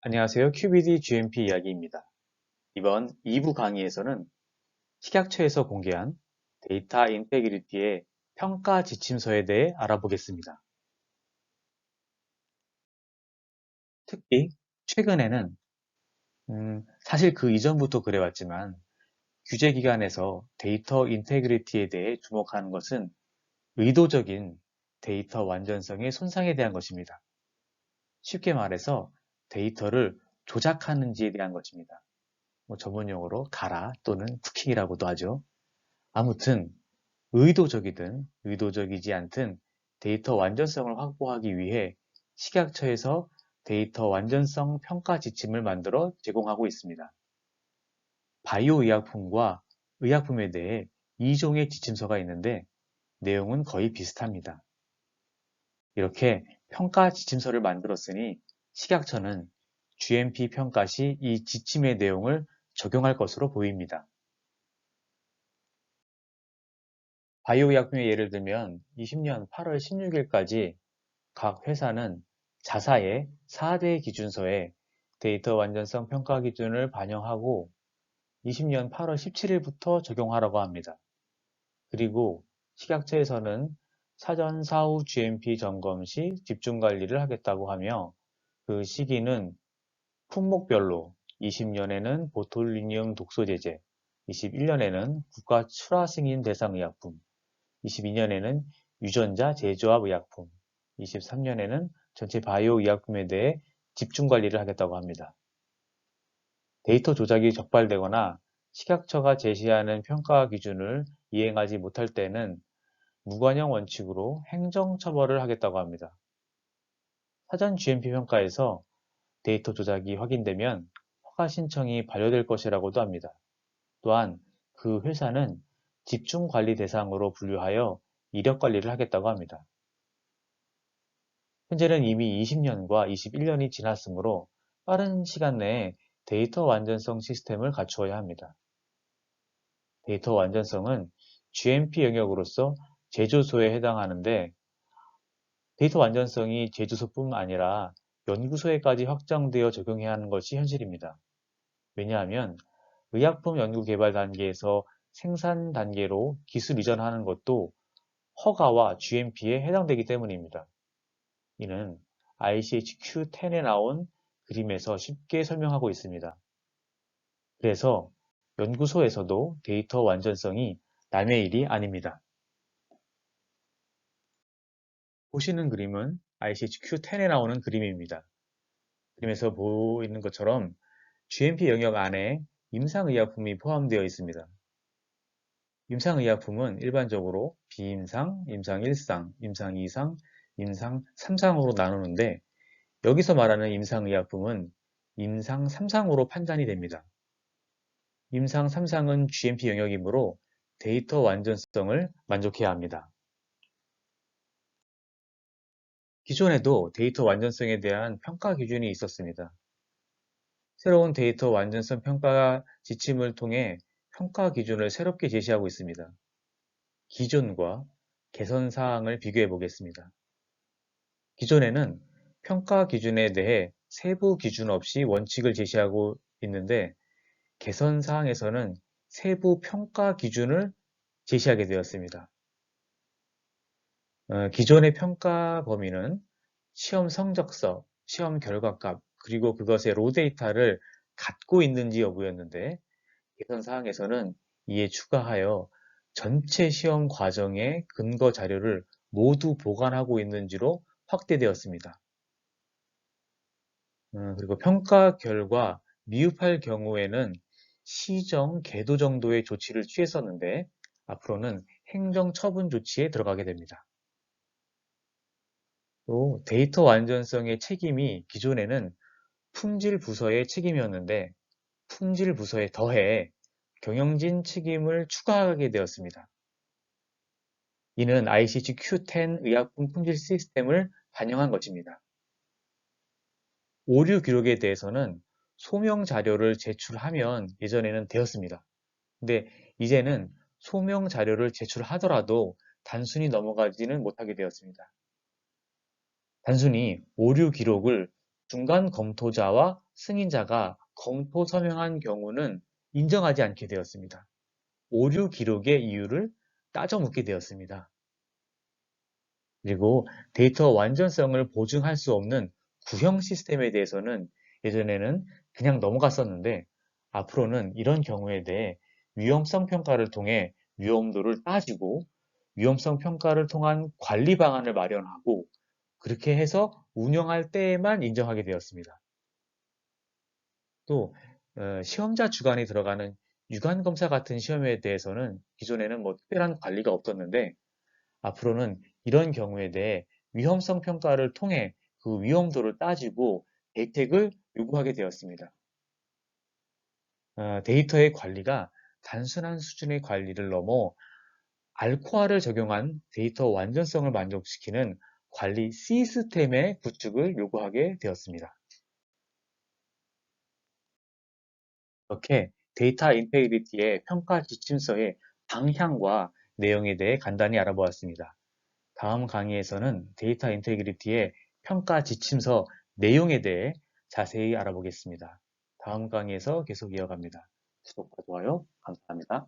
안녕하세요. QBD GMP 이야기입니다. 이번 2부 강의에서는 식약처에서 공개한 데이터 인테그리티의 평가 지침서에 대해 알아보겠습니다. 특히 최근에는 사실 그 이전부터 그래왔지만 규제기관에서 데이터 인테그리티에 대해 주목하는 것은 의도적인 데이터 완전성의 손상에 대한 것입니다. 쉽게 말해서 데이터를 조작하는지에 대한 것입니다. 전문용어로 가라 또는 쿠킹이라고도 하죠. 아무튼 의도적이든 의도적이지 않든 데이터 완전성을 확보하기 위해 식약처에서 데이터 완전성 평가 지침을 만들어 제공하고 있습니다. 바이오 의약품과 의약품에 대해 2종의 지침서가 있는데 내용은 거의 비슷합니다. 이렇게 평가 지침서를 만들었으니 식약처는 GMP 평가 시 이 지침의 내용을 적용할 것으로 보입니다. 바이오 의약품의 예를 들면 20년 8월 16일까지 각 회사는 자사의 4대 기준서에 데이터 완전성 평가 기준을 반영하고 20년 8월 17일부터 적용하라고 합니다. 그리고 식약처에서는 사전 사후 GMP 점검 시 집중 관리를 하겠다고 하며 그 시기는 품목별로 20년에는 보툴리늄 독소제제, 21년에는 국가 출하 승인 대상 의약품, 22년에는 유전자 제조합 의약품, 23년에는 전체 바이오 의약품에 대해 집중 관리를 하겠다고 합니다. 데이터 조작이 적발되거나 식약처가 제시하는 평가 기준을 이행하지 못할 때는 무관용 원칙으로 행정처벌을 하겠다고 합니다. 사전 GMP 평가에서 데이터 조작이 확인되면 허가 신청이 반려될 것이라고도 합니다. 또한 그 회사는 집중 관리 대상으로 분류하여 이력 관리를 하겠다고 합니다. 현재는 이미 20년과 21년이 지났으므로 빠른 시간 내에 데이터 완전성 시스템을 갖추어야 합니다. 데이터 완전성은 GMP 영역으로서 제조소에 해당하는데 데이터 완전성이 제조소뿐 아니라 연구소에까지 확장되어 적용해야 하는 것이 현실입니다. 왜냐하면 의약품 연구 개발 단계에서 생산 단계로 기술 이전하는 것도 허가와 GMP에 해당되기 때문입니다. 이는 ICH-Q10에 나온 그림에서 쉽게 설명하고 있습니다. 그래서 연구소에서도 데이터 완전성이 남의 일이 아닙니다. 보시는 그림은 ICH-Q10에 나오는 그림입니다. 그림에서 보이는 것처럼 GMP 영역 안에 임상의약품이 포함되어 있습니다. 임상의약품은 일반적으로 비임상, 임상 1상, 임상 2상, 임상 3상으로 나누는데 여기서 말하는 임상의약품은 임상 3상으로 판단이 됩니다. 임상 3상은 GMP 영역이므로 데이터 완전성을 만족해야 합니다. 기존에도 데이터 완전성에 대한 평가 기준이 있었습니다. 새로운 데이터 완전성 평가 지침을 통해 평가 기준을 새롭게 제시하고 있습니다. 기존과 개선 사항을 비교해 보겠습니다. 기존에는 평가 기준에 대해 세부 기준 없이 원칙을 제시하고 있는데 개선 사항에서는 세부 평가 기준을 제시하게 되었습니다. 기존의 평가 범위는 시험 성적서, 시험 결과값, 그리고 그것의 로 데이터를 갖고 있는지 여부였는데 개선 사항에서는 이에 추가하여 전체 시험 과정의 근거 자료를 모두 보관하고 있는지로 확대되었습니다. 그리고 평가 결과 미흡할 경우에는 시정, 계도 정도의 조치를 취했었는데 앞으로는 행정 처분 조치에 들어가게 됩니다. 또 데이터 완전성의 책임이 기존에는 품질 부서의 책임이었는데 품질 부서에 더해 경영진 책임을 추가하게 되었습니다. 이는 ICH Q10 의약품 품질 시스템을 반영한 것입니다. 오류 기록에 대해서는 소명 자료를 제출하면 예전에는 되었습니다. 근데 이제는 소명 자료를 제출하더라도 단순히 넘어가지는 못하게 되었습니다. 단순히 오류 기록을 중간 검토자와 승인자가 검토 서명한 경우는 인정하지 않게 되었습니다. 오류 기록의 이유를 따져 묻게 되었습니다. 그리고 데이터 완전성을 보증할 수 없는 구형 시스템에 대해서는 예전에는 그냥 넘어갔었는데 앞으로는 이런 경우에 대해 위험성 평가를 통해 위험도를 따지고 위험성 평가를 통한 관리 방안을 마련하고 그렇게 해서 운영할 때에만 인정하게 되었습니다. 또 시험자 주관이 들어가는 유관 검사 같은 시험에 대해서는 기존에는 뭐 특별한 관리가 없었는데 앞으로는 이런 경우에 대해 위험성 평가를 통해 그 위험도를 따지고 대책을 요구하게 되었습니다. 데이터의 관리가 단순한 수준의 관리를 넘어 알코아를 적용한 데이터 완전성을 만족시키는 관리 시스템의 구축을 요구하게 되었습니다. 이렇게 데이터 인테그리티의 평가 지침서의 방향과 내용에 대해 간단히 알아보았습니다. 다음 강의에서는 데이터 인테그리티의 평가 지침서 내용에 대해 자세히 알아보겠습니다. 다음 강의에서 계속 이어갑니다. 구독과 좋아요 감사합니다.